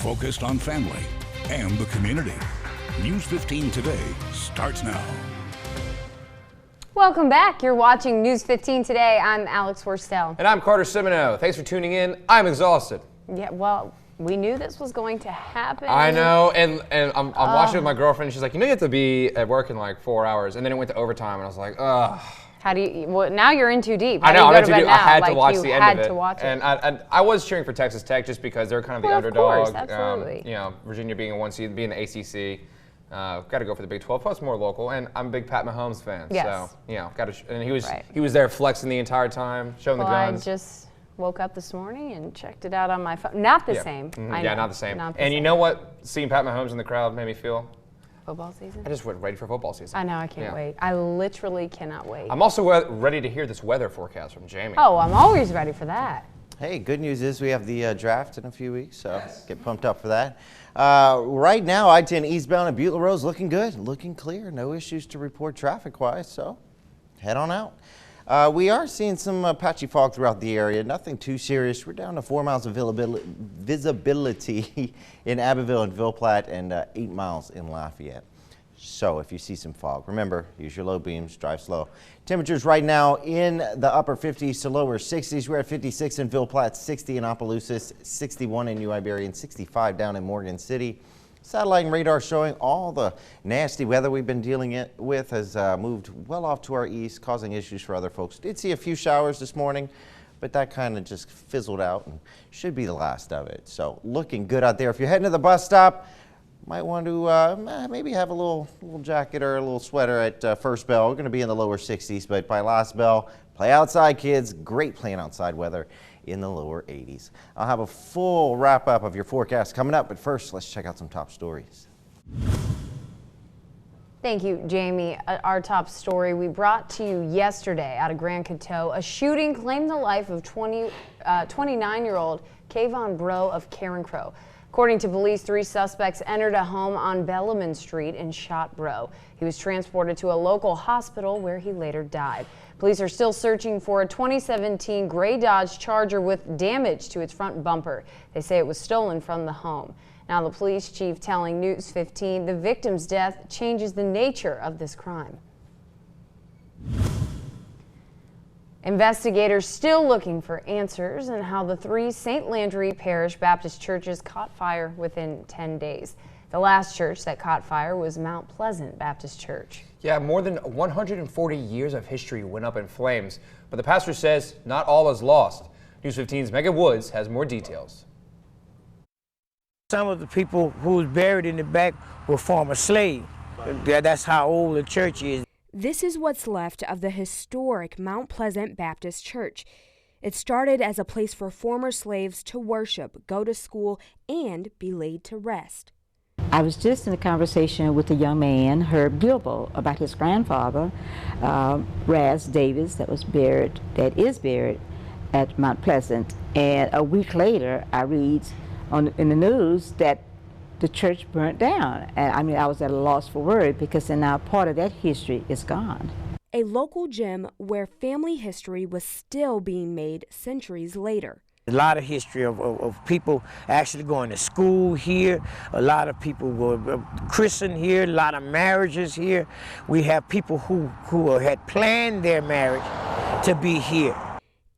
focused on family and the community. News 15 Today starts now. Welcome back. You're watching News 15 Today. I'm Alex Worstel. And I'm Carter Simino. Thanks for tuning in. I'm exhausted. Yeah, well, we knew this was going to happen. I know, and I'm watching with my girlfriend, and she's like, you know, you have to be at work in like 4 hours, and then it went to overtime, and I was like, ugh. How do you? Well, now you're in too deep. I know, I'm in too deep. I had like to watch the end of it. To watch it. And I was cheering for Texas Tech just because they're kind of the Of underdog. course, absolutely. You know, Virginia being a 1 seed, being the ACC. Got to go for the Big 12, plus more local, and I'm a big Pat Mahomes fan. Yes. So, you know, and he was there flexing the entire time, showing the guns. I just woke up this morning and checked it out on my phone. Not the same. Mm-hmm. I yeah, know. not the same. You know what seeing Pat Mahomes in the crowd made me feel? Football season? I just went ready for football season. I know, I can't wait. I literally cannot wait. I'm also ready to hear this weather forecast from Jamie. Oh, I'm always ready for that. Hey, good news is we have the draft in a few weeks, so get pumped up for that. Right now, I-10 eastbound at Butler Road is looking good, looking clear. No issues to report traffic-wise, so head on out. We are seeing some patchy fog throughout the area. Nothing too serious. We're down to 4 miles of visibility in Abbeville and Ville Platte and 8 miles in Lafayette. So if you see some fog, remember, use your low beams, drive slow. Temperatures right now in the upper 50s to lower 60s. We're at 56 in Ville Platte, 60 in Opelousas, 61 in New Iberia, and 65 down in Morgan City. Satellite and radar showing all the nasty weather we've been dealing with has moved well off to our east, causing issues for other folks. Did see a few showers this morning, but that kind of just fizzled out and should be the last of it. So looking good out there. If you're heading to the bus stop, might want to maybe have a little jacket or a little sweater at first bell. We're going to be in the lower 60s, but by last bell, play outside, kids. Great playing outside weather in the lower 80s. I'll have a full wrap up of your forecast coming up, but first, let's check out some top stories. Thank you, Jamie. Our top story we brought to you yesterday out of Grand Coteau. A shooting claimed the life of 29-year-old Kayvon Bro of Carencro. According to police, 3 suspects entered a home on Bellarmine Street and shot Bro. He was transported to a local hospital where he later died. Police are still searching for a 2017 gray Dodge Charger with damage to its front bumper. They say it was stolen from the home. Now, the police chief telling News 15 the victim's death changes the nature of this crime. Investigators still looking for answers on how the 3 St. Landry Parish Baptist churches caught fire within 10 days. The last church that caught fire was Mount Pleasant Baptist Church. Yeah, more than 140 years of history went up in flames, but the pastor says not all is lost. News 15's Megan Woods has more details. Some of the people who was buried in the back were former slaves. That's how old the church is. This is what's left of the historic Mount Pleasant Baptist Church. It started as a place for former slaves to worship, go to school, and be laid to rest. I was just in a conversation with a young man, Herb Gilbo, about his grandfather, Raz Davis, that is buried at Mount Pleasant. And a week later, I read in the news that the church burnt down. And I mean, I was at a loss for words because now part of that history is gone. A local gym where family history was still being made centuries later. A lot of history of people actually going to school here. A lot of people were christened here. A lot of marriages here. We have people who had planned their marriage to be here.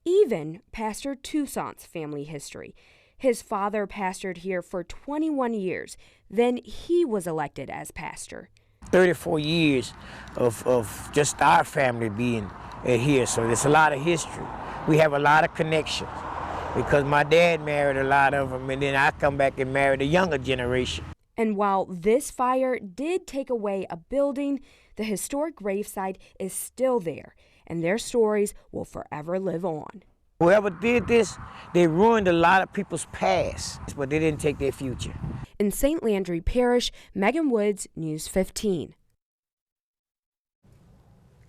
Even Pastor Toussaint's family history. His father pastored here for 21 years. Then he was elected as pastor. 34 years of just our family being here, so there's a lot of history. We have a lot of connections because my dad married a lot of them, and then I come back and married a younger generation. And while this fire did take away a building, the historic gravesite is still there, and their stories will forever live on. Whoever did this, they ruined a lot of people's past, but they didn't take their future. In St. Landry Parish, Megan Woods, News 15.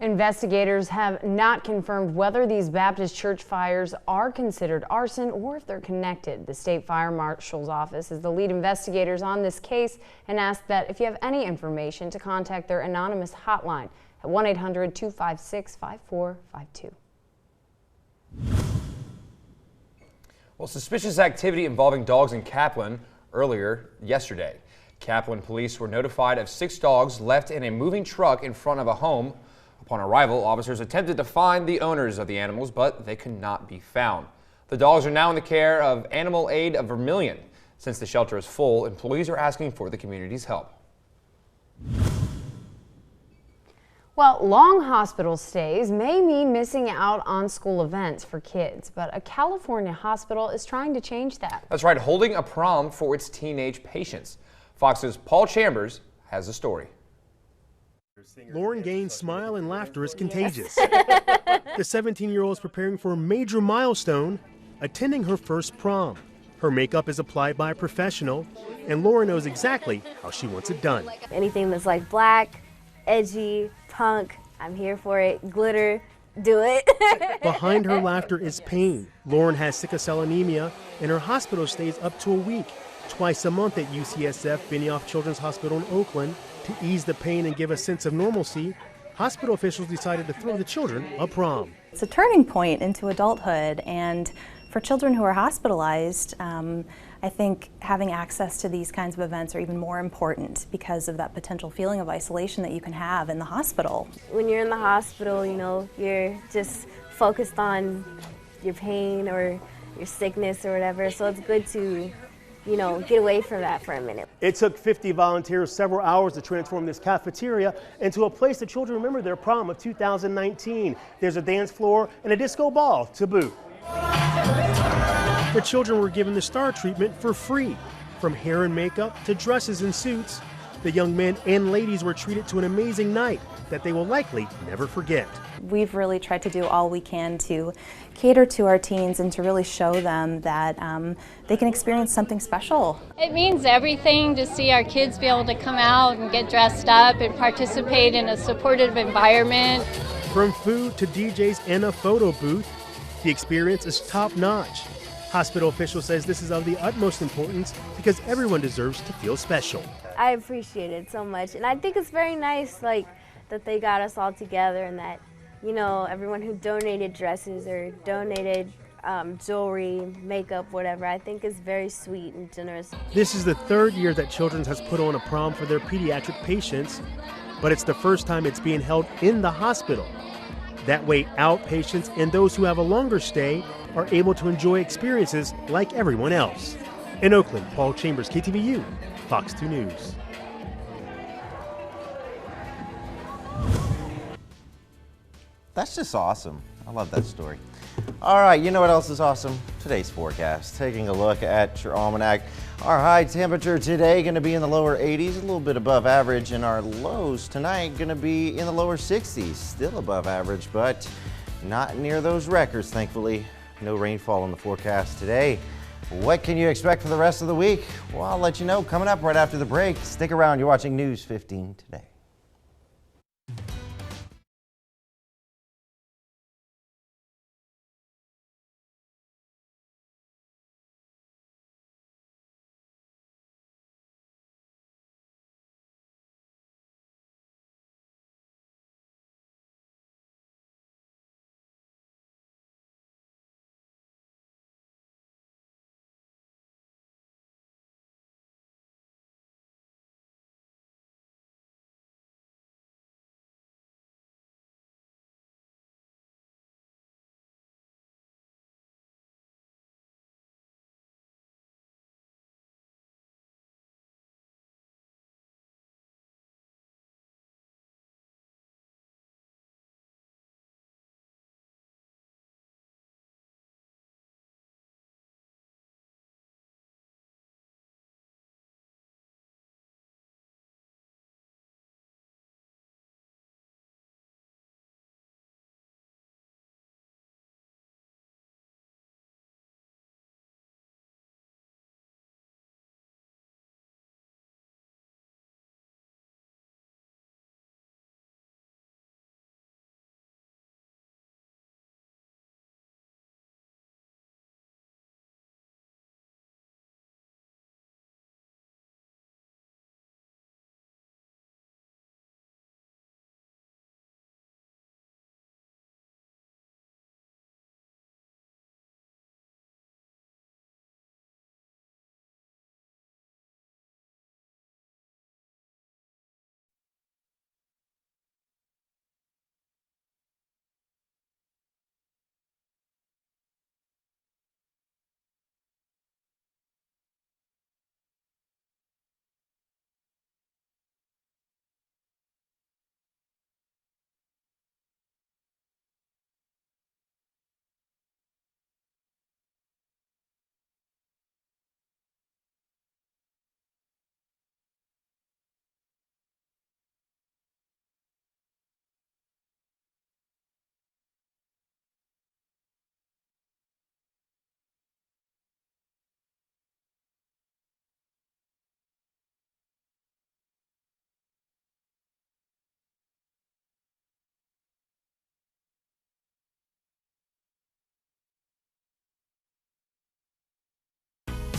Investigators have not confirmed whether these Baptist church fires are considered arson or if they're connected. The state fire marshal's office is the lead investigators on this case and asked that if you have any information to contact their anonymous hotline at 1-800-256-5452. Well, suspicious activity involving dogs in Kaplan. earlier yesterday. Kaplan police were notified of 6 dogs left in a moving truck in front of a home. Upon arrival, officers attempted to find the owners of the animals, but they could not be found. The dogs are now in the care of Animal Aid of Vermilion. Since the shelter is full, employees are asking for the community's help. Well, long hospital stays may mean missing out on school events for kids, but a California hospital is trying to change that. That's right, holding a prom for its teenage patients. Fox's Paul Chambers has the story. Lauren Gaines' smile and laughter is contagious. The 17-year-old is preparing for a major milestone, attending her first prom. Her makeup is applied by a professional, and Lauren knows exactly how she wants it done. Anything that's like black, edgy, punk, I'm here for it. Glitter, do it. Behind her laughter is pain. Lauren has sickle cell anemia, and her hospital stays up to a week, twice a month at UCSF Benioff Children's Hospital in Oakland. To ease the pain and give a sense of normalcy, hospital officials decided to throw the children a prom. It's a turning point into adulthood, and for children who are hospitalized, I think having access to these kinds of events are even more important because of that potential feeling of isolation that you can have in the hospital. When you're in the hospital, you know, you're just focused on your pain or your sickness or whatever, so it's good to, you know, get away from that for a minute. It took 50 volunteers several hours to transform this cafeteria into a place that children remember their prom of 2019. There's a dance floor and a disco ball to boot. The children were given the star treatment for free. From hair and makeup to dresses and suits, the young men and ladies were treated to an amazing night that they will likely never forget. We've really tried to do all we can to cater to our teens and to really show them that they can experience something special. It means everything to see our kids be able to come out and get dressed up and participate in a supportive environment. From food to DJs and a photo booth, the experience is top-notch. Hospital official says this is of the utmost importance because everyone deserves to feel special. I appreciate it so much, and I think it's very nice, like, that they got us all together and that, you know, everyone who donated dresses or donated jewelry, makeup, whatever, I think is very sweet and generous. This is the 3rd year that Children's has put on a prom for their pediatric patients, but it's the first time it's being held in the hospital. That way, outpatients and those who have a longer stay are able to enjoy experiences like everyone else. In Oakland, Paul Chambers, KTVU, Fox 2 News. That's just awesome. I love that story. All right, you know what else is awesome? Today's forecast. Taking a look at your almanac. Our high temperature today going to be in the lower 80s, a little bit above average, and our lows tonight going to be in the lower 60s, still above average, but not near those records, thankfully. No rainfall in the forecast today. What can you expect for the rest of the week? Well, I'll let you know coming up right after the break. Stick around. You're watching News 15 Today.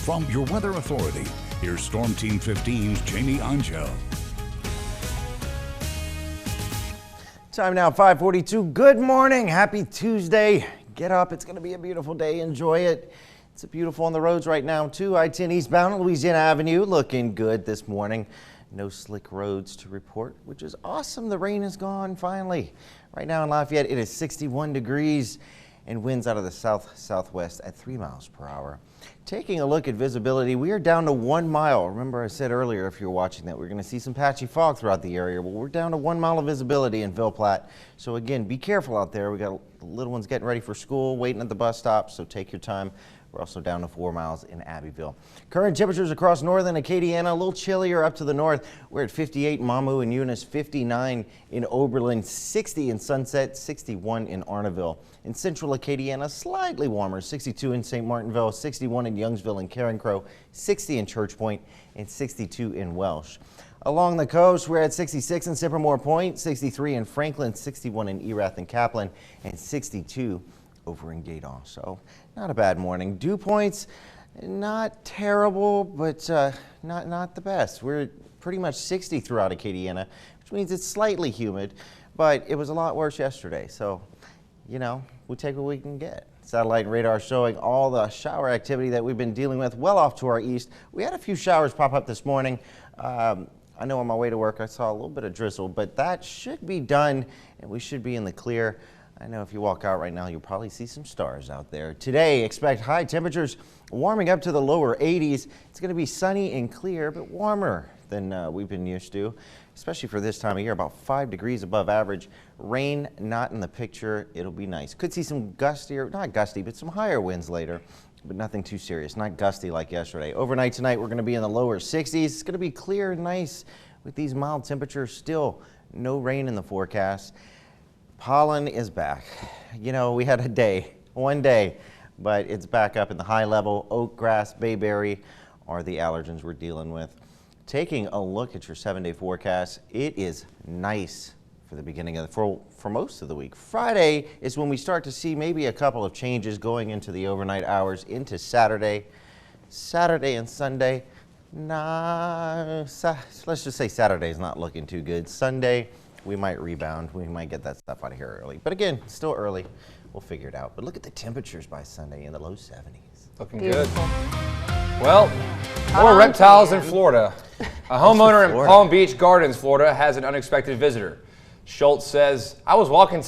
From your weather authority, here's Storm Team 15's Jamie Angel. Time now, 5:42. Good morning. Happy Tuesday. Get up. It's going to be a beautiful day. Enjoy it. It's beautiful on the roads right now, too. I-10 eastbound Louisiana Avenue looking good this morning. No slick roads to report, which is awesome. The rain is gone finally. Right now in Lafayette, it is 61 degrees and winds out of the south-southwest at 3 miles per hour. Taking a look at visibility, we are down to 1 mile. Remember I said earlier, if you're watching that, we're going to see some patchy fog throughout the area. Well, we're down to 1 mile of visibility in Ville Platte. So again, be careful out there. We got little ones getting ready for school, waiting at the bus stop, so take your time. We're also down to 4 miles in Abbeville. Current temperatures across northern Acadiana, a little chillier up to the north. We're at 58 in Mamou and Eunice, 59 in Oberlin, 60 in Sunset, 61 in Arnaville. In central Acadiana, slightly warmer, 62 in St. Martinville, 61 in Youngsville and Carencro, 60 in Church Point, and 62 in Welsh. Along the coast, we're at 66 in Sippermore Point, 63 in Franklin, 61 in Erath and Kaplan, and 62 over in Gadon. So not a bad morning. Dew points, not terrible, but not the best. We're pretty much 60 throughout Acadiana, which means it's slightly humid, but it was a lot worse yesterday. So, you know, we take what we can get. Satellite and radar showing all the shower activity that we've been dealing with well off to our east. We had a few showers pop up this morning. I know on my way to work I saw a little bit of drizzle, but that should be done and we should be in the clear. I know if you walk out right now, you'll probably see some stars out there. Today, expect high temperatures warming up to the lower 80s. It's going to be sunny and clear, but warmer than we've been used to, especially for this time of year, about 5 degrees above average. Rain not in the picture. It'll be nice. Could see some gustier, not gusty, but some higher winds later, but nothing too serious, not gusty like yesterday. Overnight tonight, we're going to be in the lower 60s. It's going to be clear and nice with these mild temperatures. Still no rain in the forecast. Pollen is back. You know, we had a day, one day, but it's back up in the high level. Oak grass, bayberry are the allergens we're dealing with. Taking a look at your 7-day forecast, it is nice for the beginning of for most of the week. Friday is when we start to see maybe a couple of changes going into the overnight hours into Saturday. Saturday and Sunday, let's just say Saturday is not looking too good. Sunday, we might rebound. We might get that stuff out of here early. But again, still early. We'll figure it out. But look at the temperatures by Sunday in the low 70s. Looking good. Well, more reptiles in Florida. A homeowner in Palm Beach Gardens, Florida, has an unexpected visitor. Schultz says, I was walking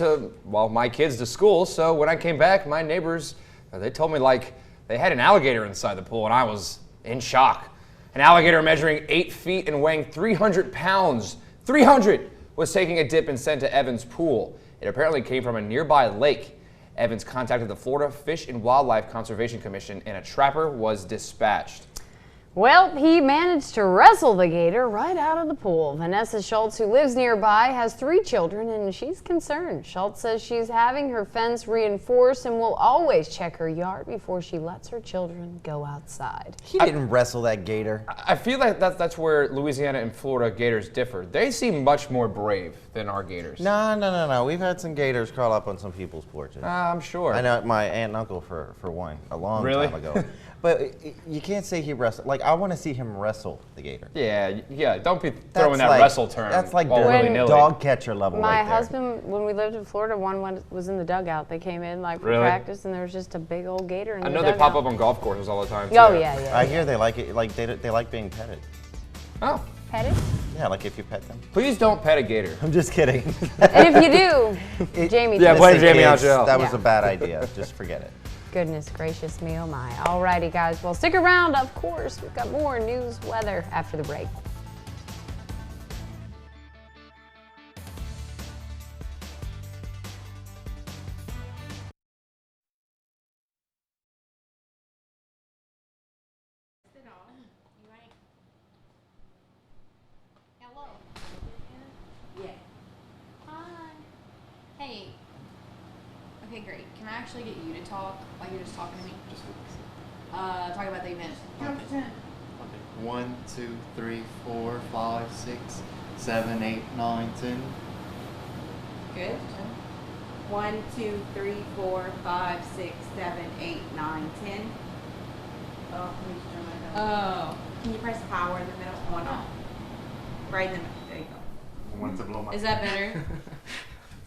my kids to school, so when I came back, my neighbors, they told me like they had an alligator inside the pool, and I was in shock. An alligator measuring 8 feet and weighing 300 pounds. 300! Was taking a dip and sent to Evans' pool. It apparently came from a nearby lake. Evans contacted the Florida Fish and Wildlife Conservation Commission and a trapper was dispatched. Well, he managed to wrestle the gator right out of the pool. Vanessa Schultz, who lives nearby, has 3 children and she's concerned. Schultz says she's having her fence reinforced and will always check her yard before she lets her children go outside. He didn't wrestle that gator. I feel like that's where Louisiana and Florida gators differ. They seem much more brave than our gators. No. We've had some gators crawl up on some people's porches. I'm sure. I know my aunt and uncle for one, a long Really? time ago. But you can't say he wrestled. Like, I want to see him wrestle the gator. Yeah. Don't be throwing that like, wrestle term. That's like willy-nilly. dog catcher level My right there. husband, when we lived in Florida, one was in the dugout. They came in like for practice, and there was just a big old gator in the dugout. I know they pop up on golf courses all the time, too. Oh, yeah. I hear they like it. Like they like being petted. Oh. Petted? Yeah, like if you pet them. Please don't pet a gator. I'm just kidding. And if you do, Jamie. Yeah, blame Jamie Angel. That was a bad idea. Just forget it. Goodness gracious me, oh my. Alrighty, guys. Well, stick around, of course. We've got more news, weather after the break. Hello. Yeah. Hi. Hey. Okay, great. Can I actually get you to talk? Like you're just talking to me? Just talk about the event. Count to 10. Okay. 1, 2, 3, 4, 5, 6, 7, 8, 9, 10. Good. 1, 2, 3, 4, 5, 6, 7, 8, 9, 10. Oh. Can you press power in the middle? One off. Right in the middle. There you go. I wanted to blow my Is that better?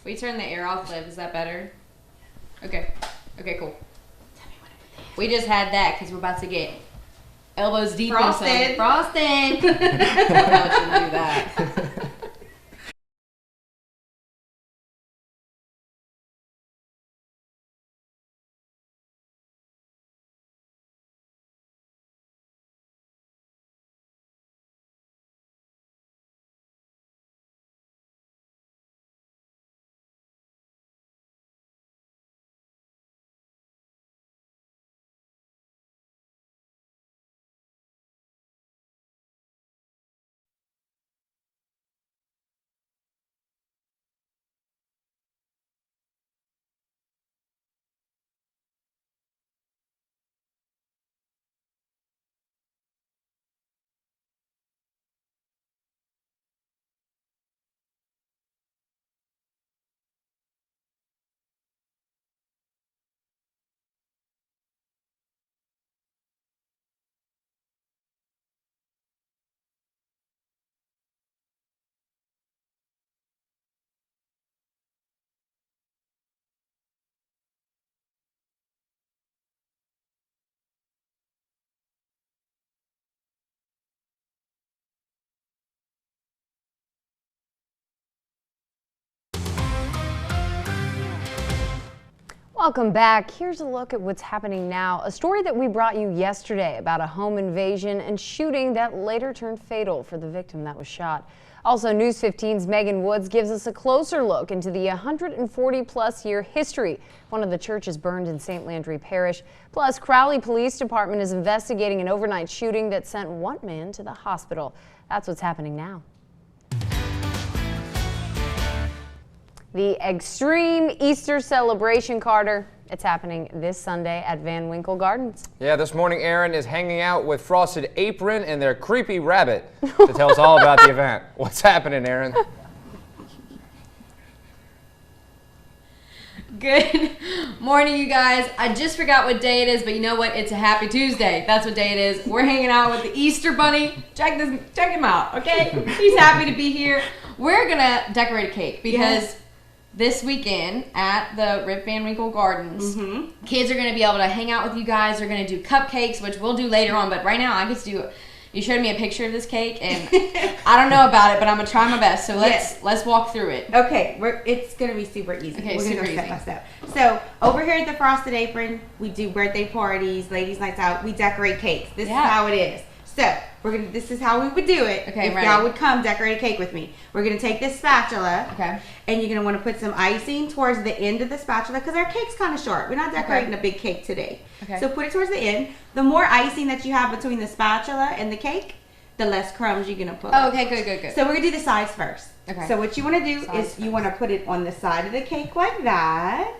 We turn the air off, Liv. Is that better? Okay. Okay, cool. We just had that because we're about to get elbows deep in some frosting. I shouldn't do that. Welcome back. Here's a look at what's happening now. A story that we brought you yesterday about a home invasion and shooting that later turned fatal for the victim that was shot. Also, News 15's Megan Woods gives us a closer look into the 140-plus year history. One of the churches burned in St. Landry Parish. Plus, Crowley Police Department is investigating an overnight shooting that sent one man to the hospital. That's what's happening now. The Extreme Easter Celebration, Carter. It's happening this Sunday at Van Winkle Gardens. Yeah, this morning Aaron is hanging out with Frosted Apron and their creepy rabbit to tell us all about the event. What's happening, Aaron? Good morning, you guys. I just forgot what day it is, but you know what? It's a happy Tuesday. That's what day it is. We're hanging out with the Easter Bunny. Check him out, okay? He's happy to be here. We're gonna decorate a cake because this weekend at the Rip Van Winkle Gardens, kids are going to be able to hang out with you guys. They're going to do cupcakes, which we'll do later on. But right now, I get to do it. You showed me a picture of this cake, and I don't know about it, but I'm going to try my best. So let's walk through it. Okay, it's going to be super easy. Okay, we're super going to go easy. step by step. So over here at the Frosted Apron, we do birthday parties, ladies' nights out. We decorate cakes. This is how it is. So this is how we would do it. Okay, if ready. y'all would come decorate a cake with me. We're gonna take this spatula. Okay. And you're gonna want to put some icing towards the end of the spatula because our cake's kind of short. We're not decorating a big cake today. Okay. So put it towards the end. The more icing that you have between the spatula and the cake, the less crumbs you're gonna put. Oh, okay, good. So we're gonna do the sides first. Okay. So what you want to do is you want to put it on the side of the cake like that.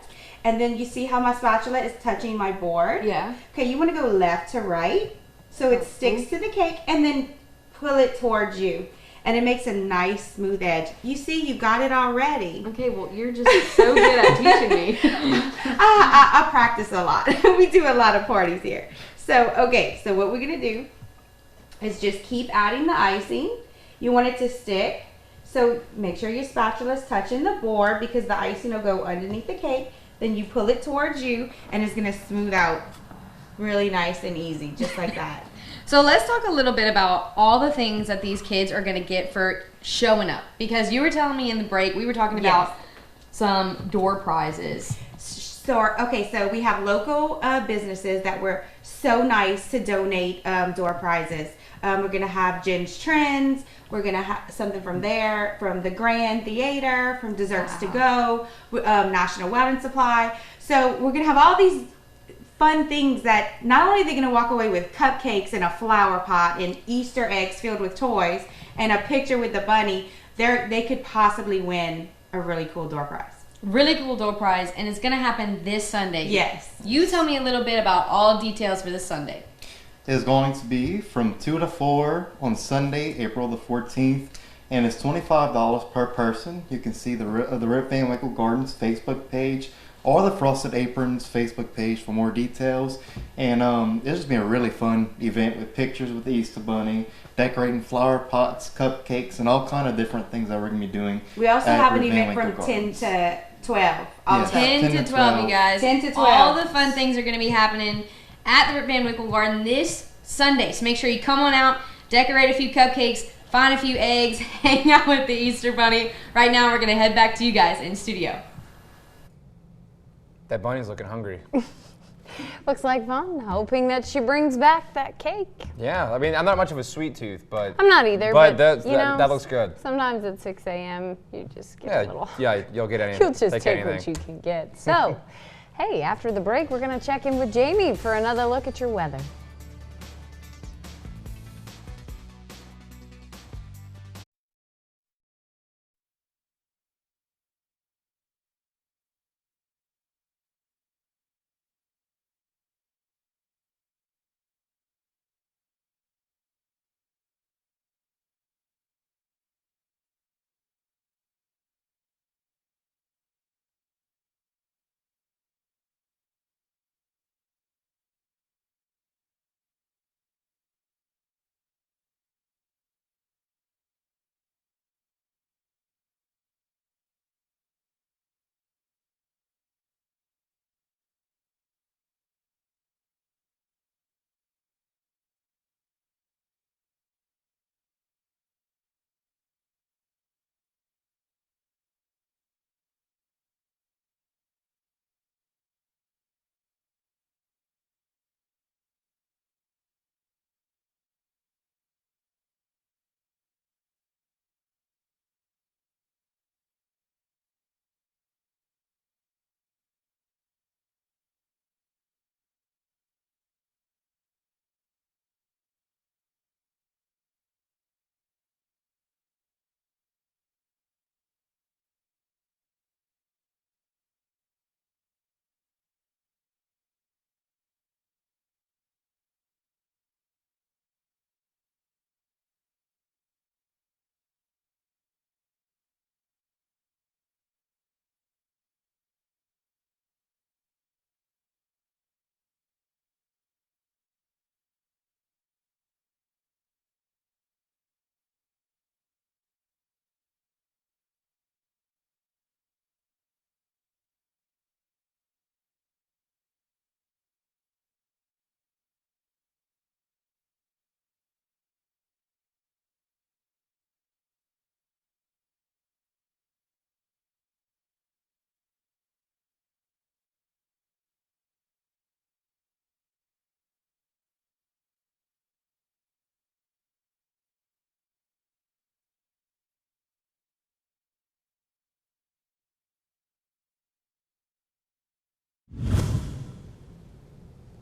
And then you see how my spatula is touching my board? Yeah. Okay, you want to go left to right. So it sticks to the cake and then pull it towards you. And it makes a nice smooth edge. You see, you got it already. Okay, well, you're just so good at teaching me. I practice a lot. We do a lot of parties here. So, okay, so what we're going to do is just keep adding the icing. You want it to stick. So make sure your spatula is touching the board because the icing will go underneath the cake. Then you pull it towards you and it's going to smooth out really nice and easy, just like that. So let's talk a little bit about all the things that these kids are going to get for showing up. Because you were telling me in the break, we were talking about some door prizes. So we have local businesses that were so nice to donate door prizes. We're going to have Jen's Trends. We're going to have something from there, from the Grand Theater, from Desserts to Go, National Welding Supply. So we're going to have all these fun things that not only are they going to walk away with cupcakes and a flower pot and Easter eggs filled with toys and a picture with the bunny, they could possibly win a really cool door prize. Really cool door prize, and it's going to happen this Sunday. Yes. You tell me a little bit about all details for this Sunday. It's going to be from 2 to 4 on Sunday, April the 14th, and it's $25 per person. You can see the Rip Van Winkle Gardens Facebook page or the Frosted Aprons Facebook page for more details. And it's just been a really fun event with pictures with the Easter Bunny, decorating flower pots, cupcakes, and all kind of different things that we're going to be doing. We also have an event Van from Winkle 10 to 12. Yes. 10 to 12, you guys. 10 to 12. All the fun things are going to be happening at the Rip Van Winkle Garden this Sunday. So make sure you come on out, decorate a few cupcakes, find a few eggs, hang out with the Easter Bunny. Right now, we're going to head back to you guys in studio. That bunny's looking hungry. Looks like fun. Hoping that she brings back that cake. Yeah, I mean, I'm not much of a sweet tooth, but... I'm not either, but that looks good. Sometimes at 6 a.m. you just get a little... Yeah, you'll get anything. You'll just take what you can get. So, hey, after the break, we're going to check in with Jamie for another look at your weather.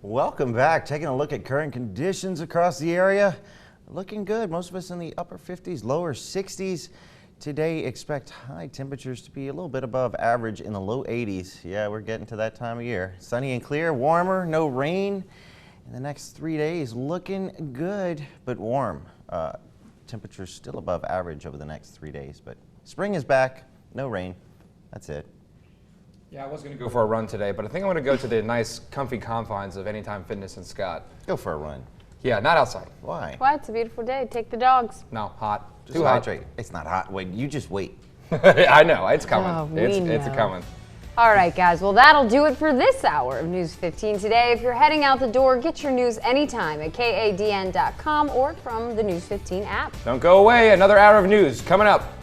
Welcome back. Taking a look at current conditions across the area. Looking good. Most of us in the upper 50s, lower 60s. Today, expect high temperatures to be a little bit above average in the low 80s. Yeah, we're getting to that time of year. Sunny and clear, warmer, no rain. In the next 3 days, looking good, but warm. Temperatures still above average over the next 3 days, but spring is back, no rain. That's it. Yeah, I was going to go for a run today, but I think I'm going to go to the nice, comfy confines of Anytime Fitness in Scott. Go for a run. Yeah, not outside. Why? Why? It's a beautiful day. Take the dogs. No, hot. Just Too hot. hydrate. It's not hot. Wait, you just wait. I know, it's coming. Oh, It's a coming. All right, guys. Well, that'll do it for this hour of News 15 today. If you're heading out the door, get your news anytime at kadn.com or from the News 15 app. Don't go away. Another hour of news coming up.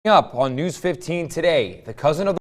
Up on News 15 today, the cousin of the